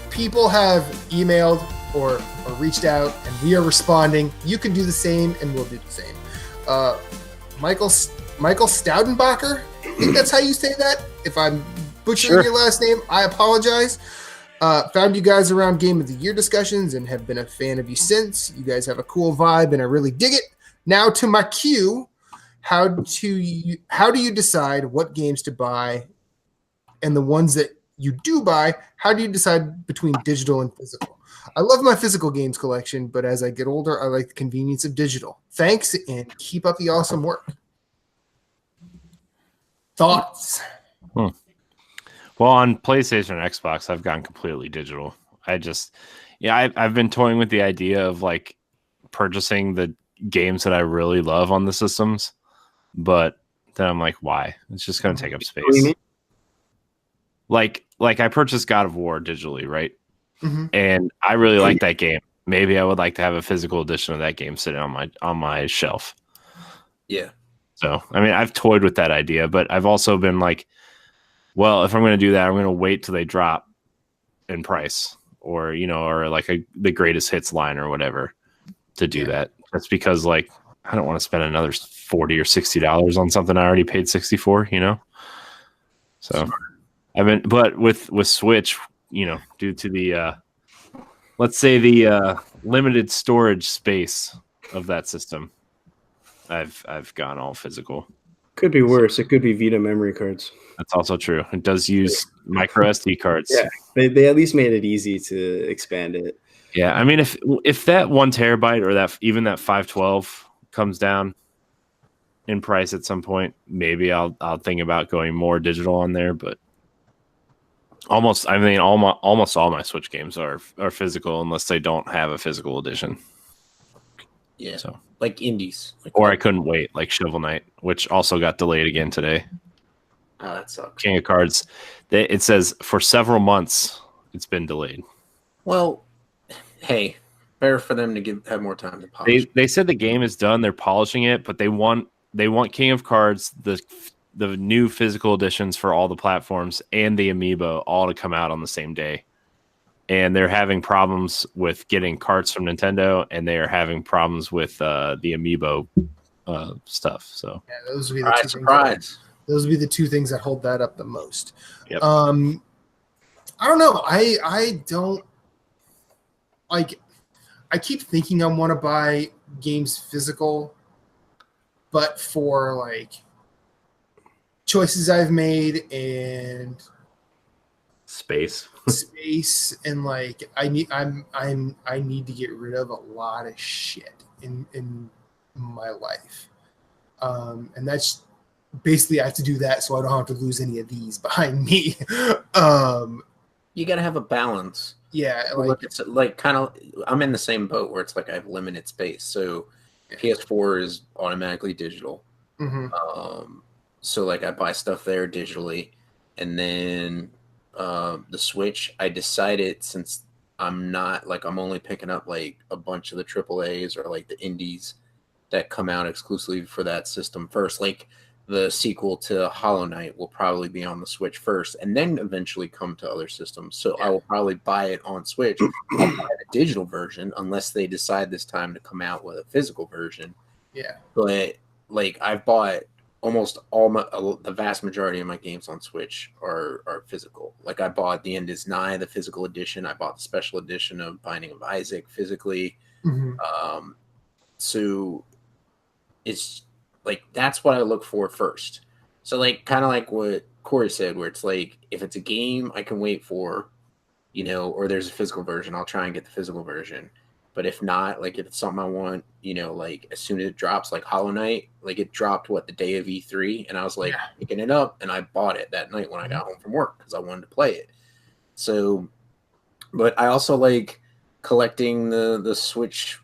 People have emailed or reached out, and we are responding. You can do the same, and we'll do the same. Michael Staudenbacher, I think that's how you say that. If I'm butchering your last name, I apologize. Found you guys around Game of the Year discussions and have been a fan of you since. You guys have a cool vibe, and I really dig it. Now to my cue. How do you decide what games to buy, and the ones that you do buy, how do you decide between digital and physical? I love my physical games collection, but as I get older, I like the convenience of digital. Thanks, and keep up the awesome work. Thoughts? Well, on PlayStation and Xbox, I've gone completely digital. I've been toying with the idea of like purchasing the games that I really love on the systems, but then I'm like, why? It's just going to take up space. Like I purchased God of War digitally, right? Mm-hmm. And I really like that game. Maybe I would like to have a physical edition of that game sitting on my shelf. Yeah. So, I mean, I've toyed with that idea, but I've also been like, well, if I'm going to do that, I'm going to wait till they drop in price, or like the greatest hits line or whatever to do that. That's because like I don't want to spend another $40 or $60 on something I already paid $60 for, So but with Switch, due to the let's say the limited storage space of that system, I've gone all physical. Could be worse. It could be Vita memory cards. That's also true. It does use micro SD cards. Yeah, they at least made it easy to expand it. Yeah, I mean, if that 1 terabyte or that 512 comes down in price at some point, maybe I'll think about going more digital on there. But almost all my Switch games are physical unless they don't have a physical edition. Yeah, so like indies, I couldn't wait, like Shovel Knight, which also got delayed again today. Oh, that sucks. King of Cards, it says for several months it's been delayed. Well, hey, better for them to have more time to polish. They said the game is done. They're polishing it, but they want King of Cards, the new physical editions for all the platforms and the amiibo all to come out on the same day. And they're having problems with getting carts from Nintendo, and they are having problems with the amiibo stuff. So yeah, those would be the surprise. Those would be the two things that hold that up the most. Yep. I don't know. I don't like. I keep thinking I want to buy games physical, but for like choices I've made and space and like I need to get rid of a lot of shit in my life, and that's basically I have to do that so I don't have to lose any of these behind me. You got to have a balance. Yeah, like it's like kind of I'm in the same boat where it's like I have limited space, so PS4 is automatically digital. Mm-hmm. So like I buy stuff there digitally, and then the Switch, I decided since I'm only picking up like a bunch of the AAAs or like the indies that come out exclusively for that system first. Like the sequel to Hollow Knight will probably be on the Switch first and then eventually come to other systems. So I will probably buy it on Switch. I'll buy the digital version unless they decide this time to come out with a physical version. Yeah. But like I've bought almost the vast majority of my games on Switch are physical. Like I bought The End Is Nigh, the physical edition. I bought the special edition of Binding of Isaac physically. Mm-hmm. So it's like that's what I look for first. So like kind of like what Corey said, where it's like if it's a game I can wait for, or there's a physical version, I'll try and get the physical version. But if not, like if it's something I want, like as soon as it drops, like Hollow Knight, like it dropped the day of E3, and I was like picking it up, and I bought it that night when I got home from work because I wanted to play it. So, but I also like collecting the Switch,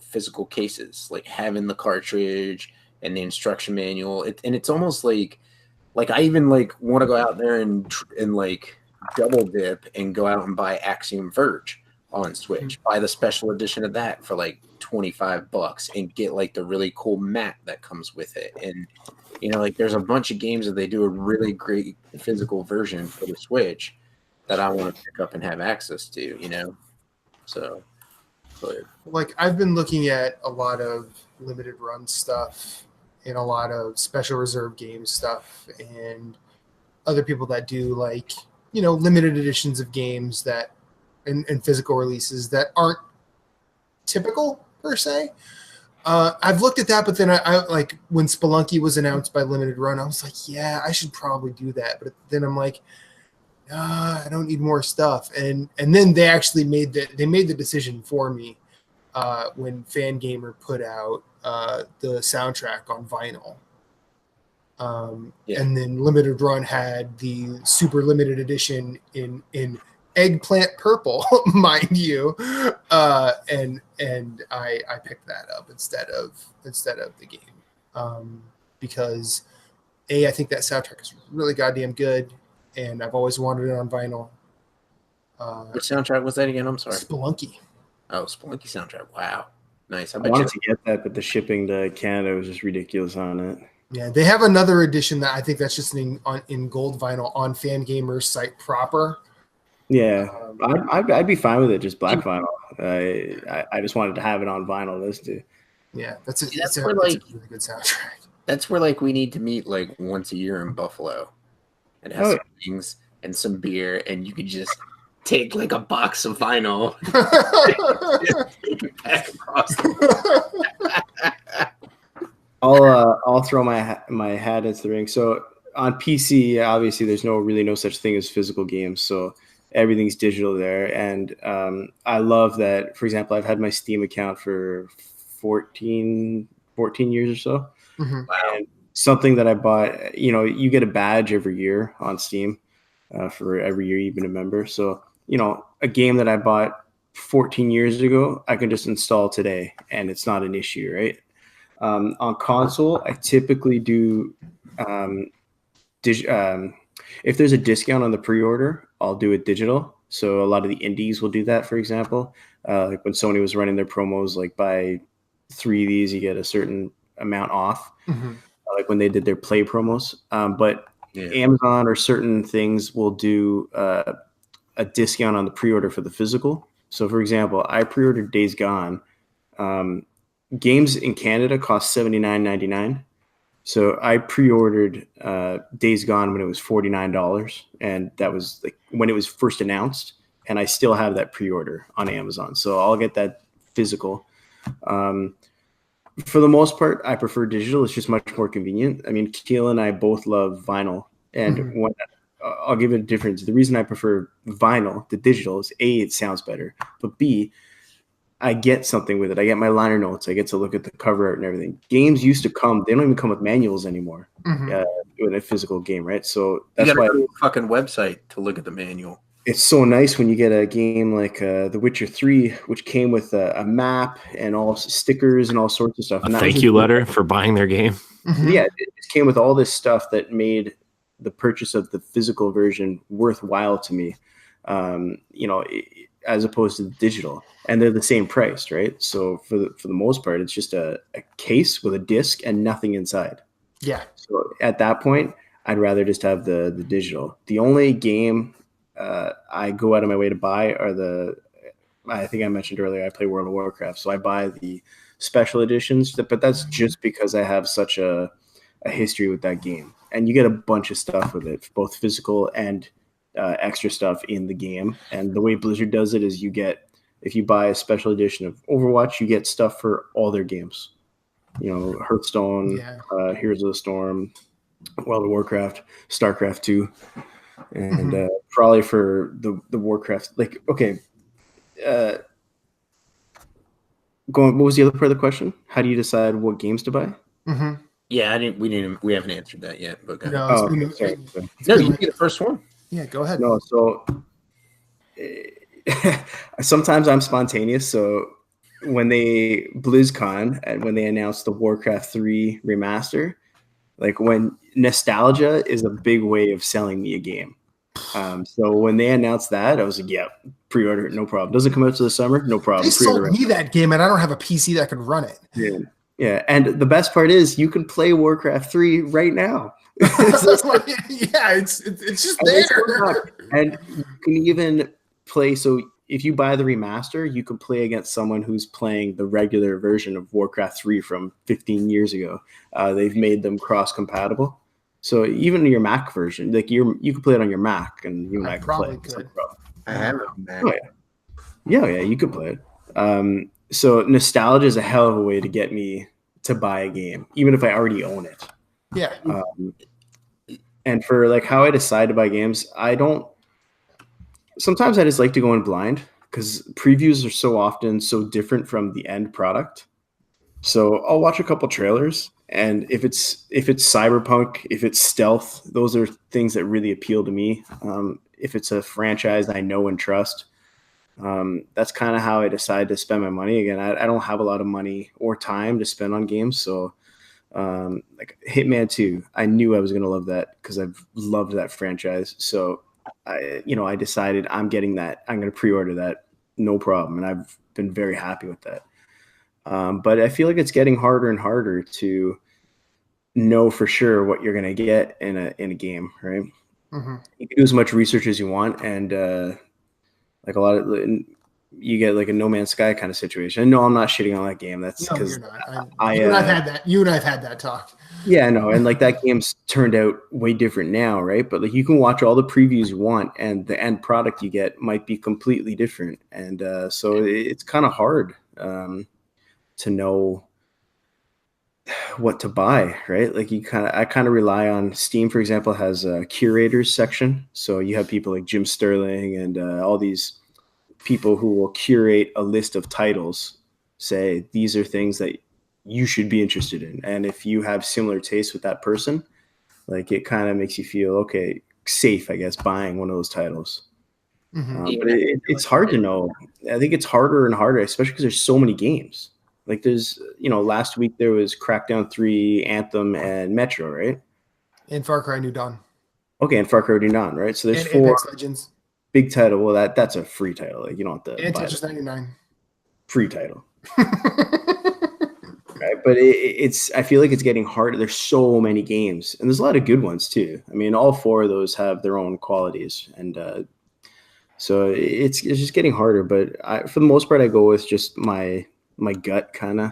physical cases, like having the cartridge and the instruction manual. It's almost like I even like want to go out there and like double dip and go out and buy Axiom Verge on Switch, buy the special edition of that for like $25 and get like the really cool mat that comes with it. And like there's a bunch of games that they do a really great physical version for the Switch. that I want to pick up and have access to, you know. So, but Like I've been looking at a lot of limited run stuff and a lot of special reserve game stuff and other people that do like, limited editions of games that and physical releases that aren't typical per se. I've looked at that, but then I like when Spelunky was announced by Limited Run, I was like, yeah, I should probably do that. But then I'm like, I don't need more stuff. And then they actually made the decision for me when Fangamer put out the soundtrack on vinyl. And then Limited Run had the super limited edition in eggplant purple, mind you, and I picked that up instead of the game, because I think that soundtrack is really goddamn good, and I've always wanted it on vinyl. which soundtrack was that again? I'm sorry. Spelunky. Oh, Spelunky soundtrack. Wow, nice. I wanted to get that, but the shipping to Canada was just ridiculous on it. Yeah, they have another edition that I think that's just in gold vinyl on Fangamer's site proper. Yeah, I'd be fine with it, just black vinyl. I just wanted to have it on vinyl. Those two. Yeah, that's a That's really where, like, good soundtrack. That's where like we need to meet like once a year in Buffalo, and have some things and some beer, and you could just take like a box of vinyl, just take it back across. I'll throw my hat into the ring. So on PC, obviously, there's no such thing as physical games. So everything's digital there, and I love that. For example, I've had my Steam account for 14 years or so. Mm-hmm. Wow. And something that I bought, you get a badge every year on Steam for every year you've been a member. So, a game that I bought 14 years ago, I can just install today and it's not an issue, right? On console, I typically do, if there's a discount on the pre-order, I'll do it digital. So a lot of the indies will do that, for example. Like when Sony was running their promos, like buy 3 of these, you get a certain amount off. Mm-hmm. Like when they did their play promos. But Amazon or certain things will do a discount on the pre-order for the physical. So for example, I pre-ordered Days Gone. Games in Canada cost $79.99. So I pre-ordered Days Gone when it was $49, and that was like when it was first announced, and I still have that pre-order on Amazon. So I'll get that physical. For the most part, I prefer digital. It's just much more convenient. I mean, Keel and I both love vinyl, and when I'll give it a difference. The reason I prefer vinyl, the digital, is A, it sounds better, but B, I get something with it. I get my liner notes. I get to look at the cover art and everything. Games used to come; they don't even come with manuals anymore with a physical game, right? So that's why go to a fucking website to look at the manual. It's so nice when you get a game like The Witcher 3, which came with a map and all stickers and all sorts of stuff. A thank you letter for buying their game. Mm-hmm. Yeah, it came with all this stuff that made the purchase of the physical version worthwhile to me. As opposed to the digital, and they're the same price, right? So for the most part, it's just a case with a disc and nothing inside. Yeah. So at that point, I'd rather just have the digital. The only game I go out of my way to buy are I think I mentioned earlier, I play World of Warcraft, so I buy the special editions, but that's just because I have such a history with that game, and you get a bunch of stuff with it, both physical and extra stuff in the game. And the way Blizzard does it is if you buy a special edition of Overwatch, you get stuff for all their games. Hearthstone, Heroes of the Storm, World of Warcraft, StarCraft 2, and probably for the Warcraft. Like, okay, what was the other part of the question? How do you decide what games to buy? Mm-hmm. Yeah, we haven't answered that yet. But no, sorry. No, you be the first one. Yeah, go ahead. No, so sometimes I'm spontaneous. So when BlizzCon and when they announced the Warcraft 3 remaster, like when nostalgia is a big way of selling me a game. So when they announced that, I was like, yeah, pre-order it, no problem. Doesn't come out to the summer, no problem. They sold me that game, and I don't have a PC that could run it. Yeah. Yeah, and the best part is you can play Warcraft 3 right now. Yeah, it's just there. And you can even play. So if you buy the remaster, you can play against someone who's playing the regular version of Warcraft 3 from 15 years ago. They've made them cross-compatible. So even your Mac version, like you can play it on your Mac, and you and I can probably play. could. I have it on Mac. Oh yeah, you could play it. So nostalgia is a hell of a way to get me to buy a game, even if I already own it. Yeah. And for like how I decide to buy games, sometimes I just like to go in blind because previews are so often so different from the end product. So I'll watch a couple trailers, and if it's cyberpunk, if it's stealth, those are things that really appeal to me. If it's a franchise I know and trust, that's kind of how I decide to spend my money. Again, I don't have a lot of money or time to spend on games, so like Hitman 2, I knew I was going to love that because I've loved that franchise. So I decided I'm getting that. I'm going to pre-order that, no problem, and I've been very happy with that. But I feel like it's getting harder and harder to know for sure what you're going to get in a game, right? Mm-hmm. You can do as much research as you want, and like a lot of you get like a No Man's Sky kind of situation. And no, I'm not shitting on that game. That's because you're not. You and I've had that. You and I've had that talk. Yeah, no, and like that game's turned out way different now, right? But like you can watch all the previews you want, and the end product you get might be completely different, and so it's kind of hard to know what to buy, right? Like I kind of rely on Steam, for example, has a curators section, so you have people like Jim Sterling and all these people who will curate a list of titles, say these are things that you should be interested in, and if you have similar tastes with that person, like it kind of makes you feel okay, safe, I guess, buying one of those titles. Mm-hmm. But it's hard to know. I think it's harder and harder, especially because there's so many games. Like there's, last week there was Crackdown 3, Anthem, and Metro, right? And Far Cry New Dawn. Okay, and Far Cry New Dawn, right? So there's and 4 Apex Legends. Big title. Well, that's a free title. Like you don't have to And buy Tetris 99. Free title. Right, but I feel like it's getting harder. There's so many games, and there's a lot of good ones too. I mean, all 4 of those have their own qualities, and so it's just getting harder. But for the most part, I go with just my gut, kind of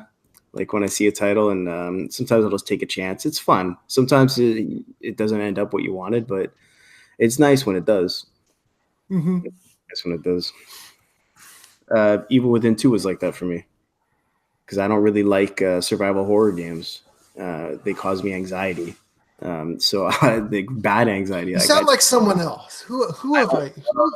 like when I see a title, and sometimes I'll just take a chance. It's fun. Sometimes it doesn't end up what you wanted, but it's nice when it does. Mm-hmm. That's when it does. Evil Within 2 was like that for me. Because I don't really like survival horror games. They cause me anxiety. So the bad anxiety. You sound like someone else. Who have I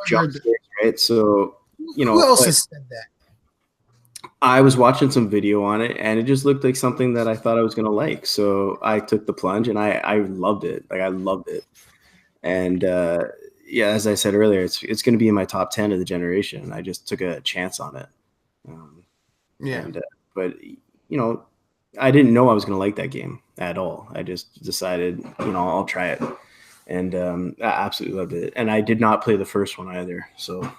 heard that? Right? So, who else has said that? I was watching some video on it, and it just looked like something that I thought I was going to like. So I took the plunge, and I loved it. Like, I loved it. And yeah, as I said earlier, it's going to be in my top 10 of the generation. I just took a chance on it. Yeah. And, but I didn't know I was going to like that game at all. I just decided, I'll try it, and I absolutely loved it. And I did not play the first one either, so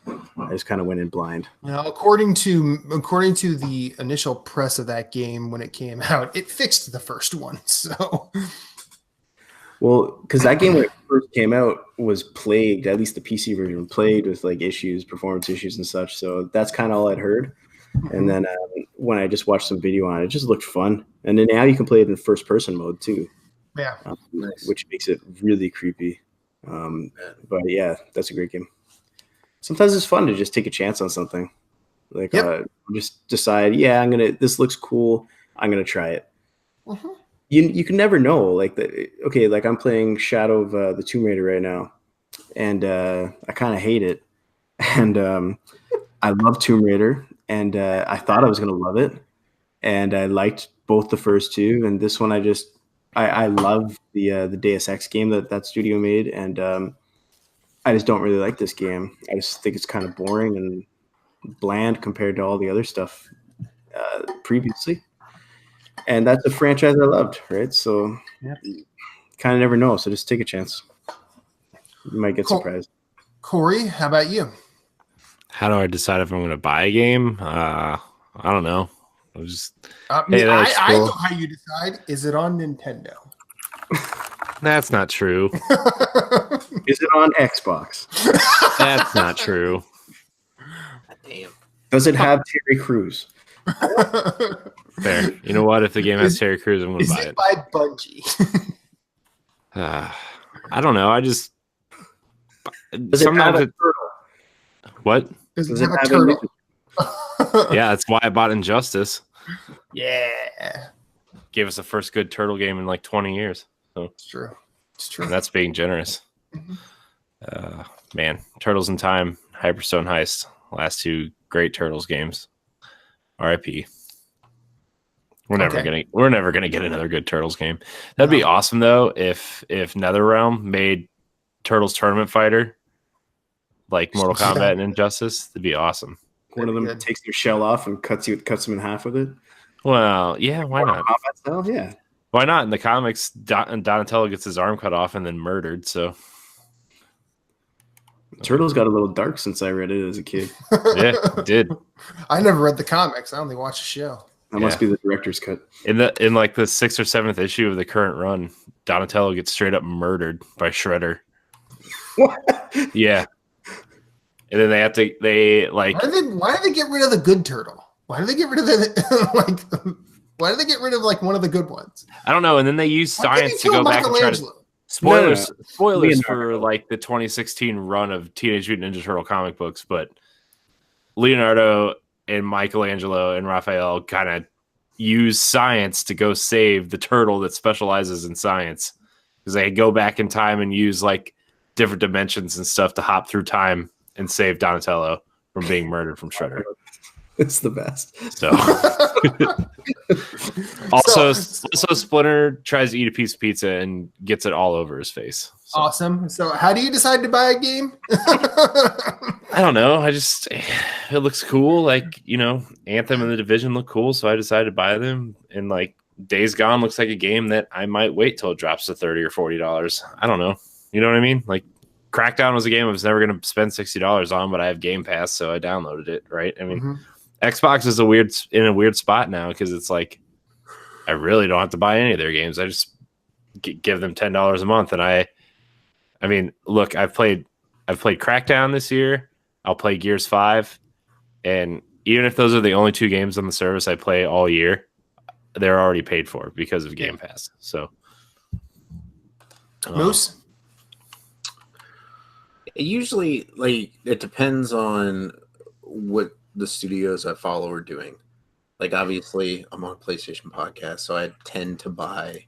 I just kind of went in blind. Now, according to the initial press of that game when it came out, it fixed the first one. So, well, because that game when it first came out was plagued, at least the PC version, plagued with like performance issues and such. So that's kind of all I'd heard. And then when I just watched some video on it, it just looked fun. And then now you can play it in first person mode too. Yeah. Nice. Which makes it really creepy. But yeah, that's a great game. Sometimes it's fun to just take a chance on something. Like just decide, this looks cool. I'm going to try it. Mm-hmm. You can never know. Like like I'm playing Shadow of the Tomb Raider right now, and I kind of hate it. And I love Tomb Raider. And I thought I was going to love it, and I liked both the first 2. And this one, I love the Deus Ex game that studio made, and I just don't really like this game. I just think it's kind of boring and bland compared to all the other stuff previously. And that's a franchise I loved, right? So kind of never know. So just take a chance. You might get surprised. Corey, how about you? How do I decide if I'm going to buy a game? I don't know. I'll just I Hey, that's I cool. know how you decide. Is it on Nintendo? that's not true. Is it on Xbox? That's not true. Damn. Does it have Terry Crews? Fair. You know what? If the game has Terry Crews, I'm going to Is buy it it. by Bungie? I don't know. I just Does it have sometimes a it, turtle? what? Does Does it it have a have a turtle? Yeah, that's why I bought Injustice. Yeah. Gave us the first good turtle game in like 20 years. It's true. It's true. And that's being generous. Mhm. Man, Turtles in Time, Hyperstone Heist, last two great Turtles games. RIP. We're never gonna get another good Turtles game. That'd be awesome though if NetherRealm made Turtles Tournament Fighter like Mortal Kombat and Injustice. That'd be awesome. One of them takes their shell off and cuts them in half with it. Well, yeah, why not? Combat style, yeah. Why not? In the comics, Donatello gets his arm cut off and then murdered. So Turtles got a little dark since I read it as a kid. yeah, it did. I never read the comics. I only watched the show. That must be the director's cut. In like the 6th or 7th issue of the current run, Donatello gets straight up murdered by Shredder. What? Yeah. And then why did they get rid of the good turtle? Why did they get rid of the why did they get rid of like one of the good ones? I don't know. And then they use science to go back and try to spoilers for like the 2016 run of Teenage Mutant Ninja Turtle comic books, but Leonardo and Michelangelo and Raphael kind of use science to go save the turtle that specializes in science, because they go back in time and use like different dimensions and stuff to hop through time and save Donatello from being murdered from Shredder. It's the best. So also Splinter tries to eat a piece of pizza and gets it all over his face. So. Awesome. So how do you decide to buy a game? I don't know. It looks cool. Like, Anthem and The Division look cool, so I decided to buy them. And like Days Gone looks like a game that I might wait till it drops to $30 or $40. I don't know. You know what I mean? Like Crackdown was a game I was never going to spend $60 on, but I have Game Pass, so I downloaded it. Right? I mean, Xbox is in a weird spot now because it's like I really don't have to buy any of their games. I just give them $10 a month, and I mean, look, I've played Crackdown this year. I'll play Gears 5, and even if those are the only two games on the service I play all year, they're already paid for because of Game Pass. So, Moose. Usually, like, it depends on what the studios I follow are doing. Like, obviously, I'm on a PlayStation podcast, so I tend to buy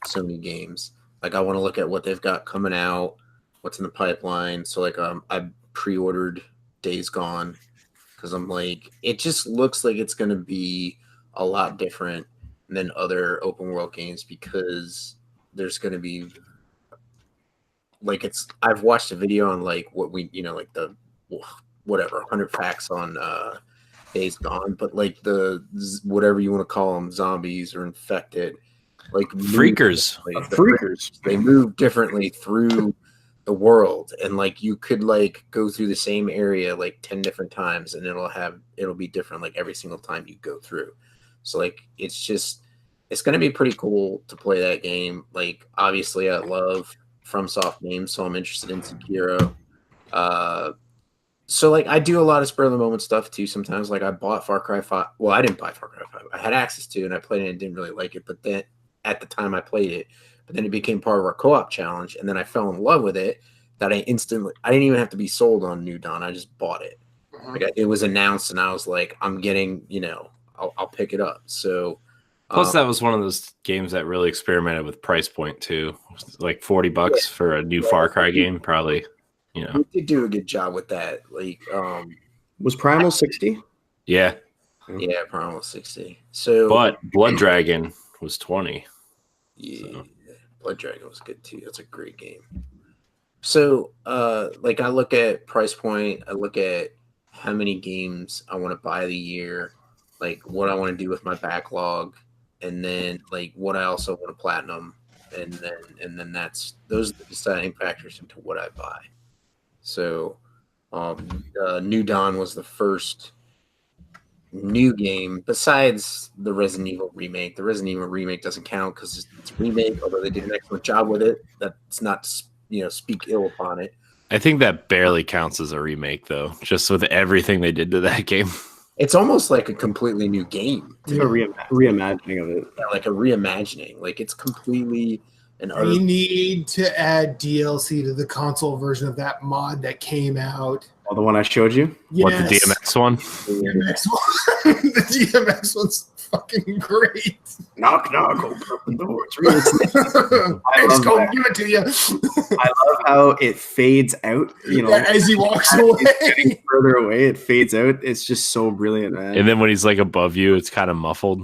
Sony games. Like, I want to look at what they've got coming out, what's in the pipeline. So, like, I pre-ordered Days Gone because I'm like, it just looks like it's going to be a lot different than other open world games because there's going to be like I've watched a video on like what we like the whatever 100 facts on Days Gone, but like the whatever you want to call them, zombies or infected, like freakers, they move differently through the world, and like you could like go through the same area like 10 different times, and it'll be different like every single time you go through. So like it's going to be pretty cool to play that game. Like obviously I love FromSoft games, so I'm interested in Sekiro. So like I do a lot of spur of the moment stuff too. Sometimes like I bought Far Cry 5. Well, I didn't buy Far Cry 5. I had access to it and I played it and didn't really like it. But then at the time I played it, but then it became part of our co-op challenge, and then I fell in love with it. That I didn't even have to be sold on New Dawn. I just bought it. Like it was announced, and I was like, I'm getting, I'll pick it up. So. Plus, that was one of those games that really experimented with price point too. Like $40 for a new Far Cry game, probably. We did do a good job with that. Like, was Primal 60? Yeah. Yeah, Primal 60. So, but Blood Dragon was 20. Yeah, so. Blood Dragon was good too. That's a great game. So, like, I look at price point. I look at how many games I want to buy the year, like what I want to do with my backlog, and then like what I also want to platinum, and then those are the deciding factors into what I buy. So New Dawn was the first new game besides the Resident Evil remake. The Resident Evil remake doesn't count because it's a remake, although they did an excellent job with it. That's not to speak ill upon it. I think that barely counts as a remake, though, just with everything they did to that game. It's almost like a completely new game. It's a reimagining of it. Yeah, like a reimagining. Like it's completely an other. We need to add DLC to the console version of that mod that came out. Oh, the one I showed you? What, the DMX one? DMX one. The DMX one's fucking great. Knock, knock, open up the door. It's really Let's go give it to you. I love how it fades out, as he walks away. Getting further away, it fades out. It's just so brilliant, man. And then when he's like above you, it's kind of muffled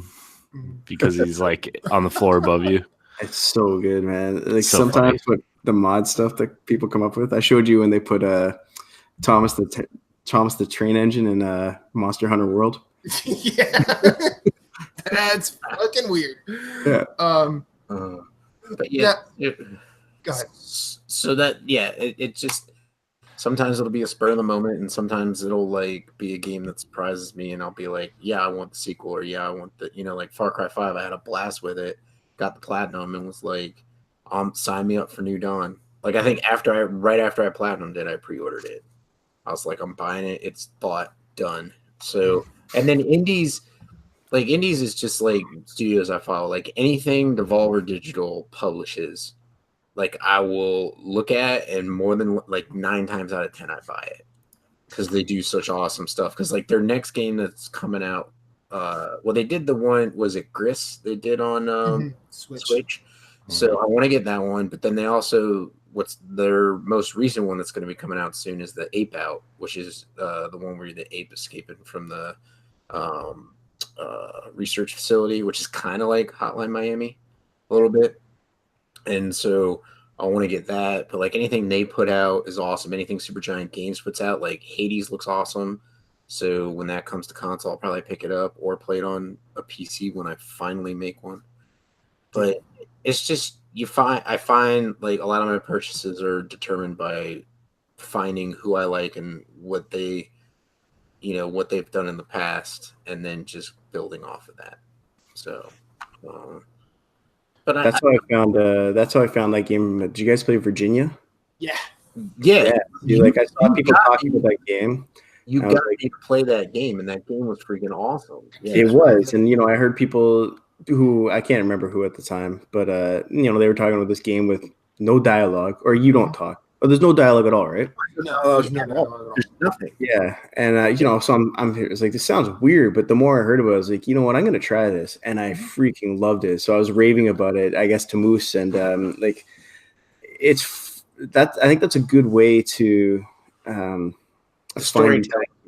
because he's like on the floor above you. It's so good, man. Like So sometimes with the mod stuff that people come up with, I showed you when they put Thomas the Train Engine in Monster Hunter World. Yeah. That's fucking weird. Yeah. But yeah. Go ahead. So that it just sometimes it'll be a spur of the moment, and sometimes it'll like be a game that surprises me, and I'll be like, yeah, I want the sequel, or yeah, I want the like Far Cry 5. I had a blast with it, got the platinum, and was like, sign me up for New Dawn. Like I think right after I platinumed it, I pre-ordered it. I was like, I'm buying it. It's bought, done. So, and then indies is just like studios I follow. Like anything Devolver Digital publishes, like I will look at, and more than like 9 times out of 10 I buy it because they do such awesome stuff. Because like their next game that's coming out, they did the one, was it Gris? They did on Switch. Mm-hmm. So I want to get that one, but then they also, what's their most recent one that's going to be coming out soon is the Ape Out, which is the one where the ape escaping from the research facility, which is kind of like Hotline Miami a little bit. And so I want to get that, but like anything they put out is awesome. Anything Supergiant Games puts out, like Hades looks awesome. So when that comes to console, I'll probably pick it up or play it on a PC when I finally make one. But it's just I find like a lot of my purchases are determined by finding who I like and what they've done in the past, and then just building off of that. So, but that's how I found that game. Did you guys play Virginia? Yeah. Dude, like I saw people talking about that game. You got to play that game, and that game was freaking awesome. Yeah, it was, and I heard people who I can't remember who at the time, but they were talking about this game with no dialogue, or you don't talk, or there's no dialogue at all, right? No, there's no dialogue at all. There's nothing. Yeah, and so I'm here. It's like, this sounds weird, but the more I heard about it, I was like, you know what, I'm gonna try this, and I freaking loved it. So I was raving about it, I guess, to Moose, and I think that's a good way to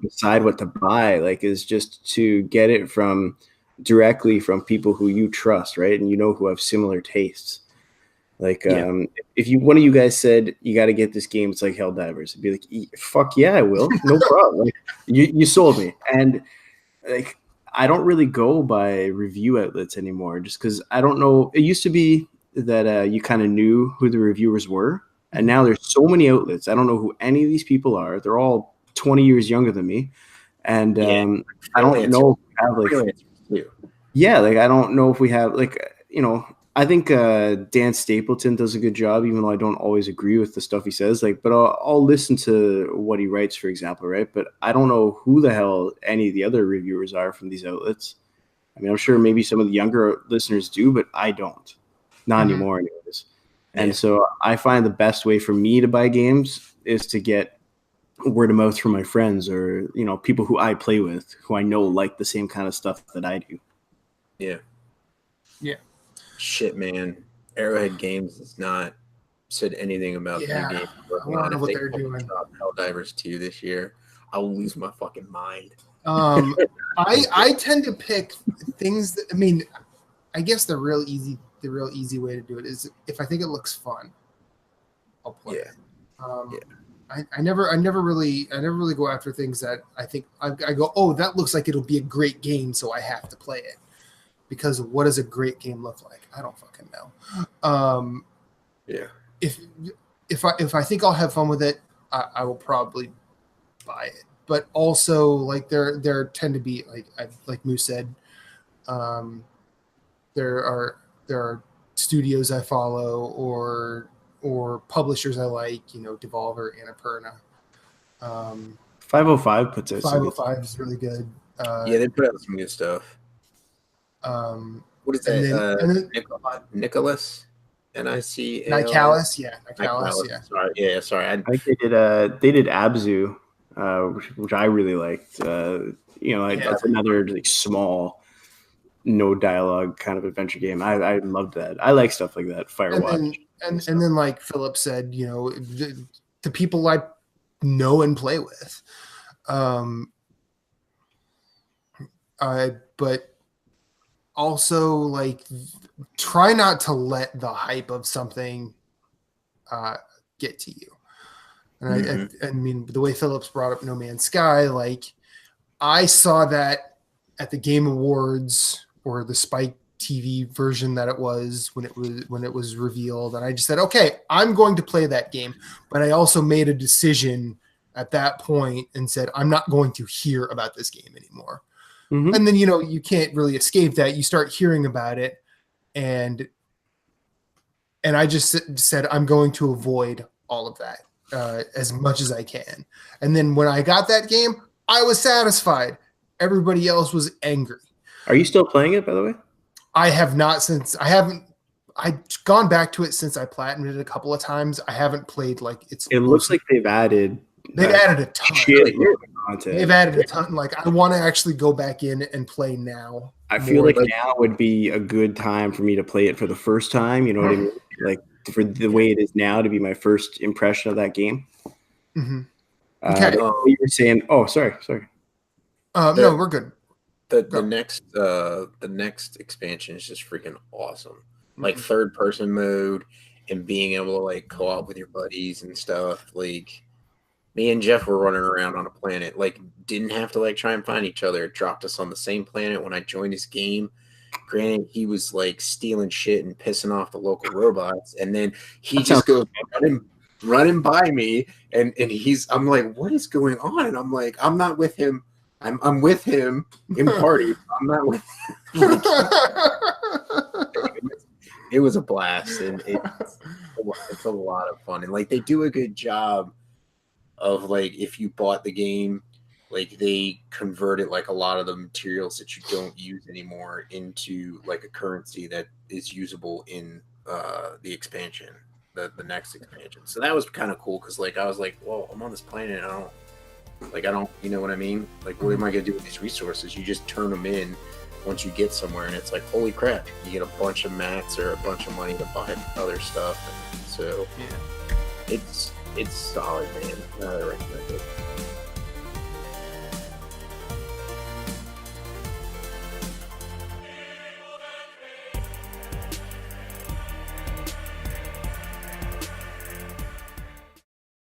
decide what to buy. Like, is just to get it directly from people who you trust, right? And who have similar tastes. Like, if one of you guys said you got to get this game, it's like Helldivers, I'd be like, fuck yeah, I will, no problem. Like, you sold me. And like, I don't really go by review outlets anymore, just because I don't know. It used to be that you kind of knew who the reviewers were, and now there's so many outlets. I don't know who any of these people are. They're all 20 years younger than me, and I don't know if we have I don't know if we have I think Dan Stapleton does a good job, even though I don't always agree with the stuff he says. Like, but I'll listen to what he writes, for example, right? But I don't know who the hell any of the other reviewers are from these outlets. I mean, I'm sure maybe some of the younger listeners do, but I don't. Not anymore, anyways. And so I find the best way for me to buy games is to get word of mouth from my friends, or people who I play with, who I know like the same kind of stuff that I do. Yeah. Shit, man. Arrowhead Games has not said anything about the new game. I don't know what they're doing. Helldivers 2 this year, I will lose my fucking mind. I tend to pick things that, I mean, I guess the real easy way to do it is if I think it looks fun, I'll play it. I never really go after things that I think I go, oh, that looks like it'll be a great game, so I have to play it. Because what does a great game look like? I don't fucking know. If I think I'll have fun with it, I will probably buy it. but also like there tend to be like Moose said, there are studios I follow or publishers I like, you know, Devolver, Annapurna. 505 puts out some good 505 is really good. Yeah, they put out some good stuff. What is and that? then Nicholas? Nicalis? Nicalis, yeah, Nicalis, yeah. Sorry, sorry. I think they did Abzu, which I really liked. You know, Yeah. that's another like small, no dialogue kind of adventure game. I loved that. I like stuff like that. Firewatch. And then like Philip said, you know, the people I know and play with. But also like try not to let the hype of something get to you. And I mean, the way Phillips brought up No Man's Sky, like I saw that at the Game Awards or the Spike TV version that it was when it was revealed, and I just said, okay, I'm going to play that game. But I also made a decision at that point and said, I'm not going to hear about this game anymore. Mm-hmm. And then, you know, you can't really escape that. You start hearing about it, and I just said, I'm going to avoid all of that as much as I can. And then when I got that game, I was satisfied. Everybody else was angry. Are you still playing it, by the way? I have not I've gone back to it since I platinumed it a couple of times. I haven't played like It looks like they've added a ton. Shit content. They've added a ton. Like I want to actually go back in and play now. I feel like now would be a good time for me to play it for the first time. You know what I mean? Like for the way it is now to be my first impression of that game. Mm-hmm. Okay. You were saying, oh, sorry. No, we're good. The next expansion is just freaking awesome. Like third person mode and being able to like co-op with your buddies and stuff. Like me and Jeff were running around on a planet, like didn't have to like try and find each other. It dropped us on the same planet when I joined his game. Granted, he was like stealing shit and pissing off the local robots, and then he just goes running by me, and I'm like, what is going on? And I'm like, I'm not with him. I'm with him in party. I'm not with him. It was a blast, and it's a lot of fun. And like they do a good job of like if you bought the game, like they converted like a lot of the materials that you don't use anymore into like a currency that is usable in the expansion, the next expansion. So that was kind of cool because like I was like, well, I'm on this planet and I don't, you know what I mean? Like, what am I going to do with these resources? You just turn them in once you get somewhere, and it's like, holy crap, you get a bunch of mats or a bunch of money to buy other stuff. And so, yeah, it's solid, man. I recommend it.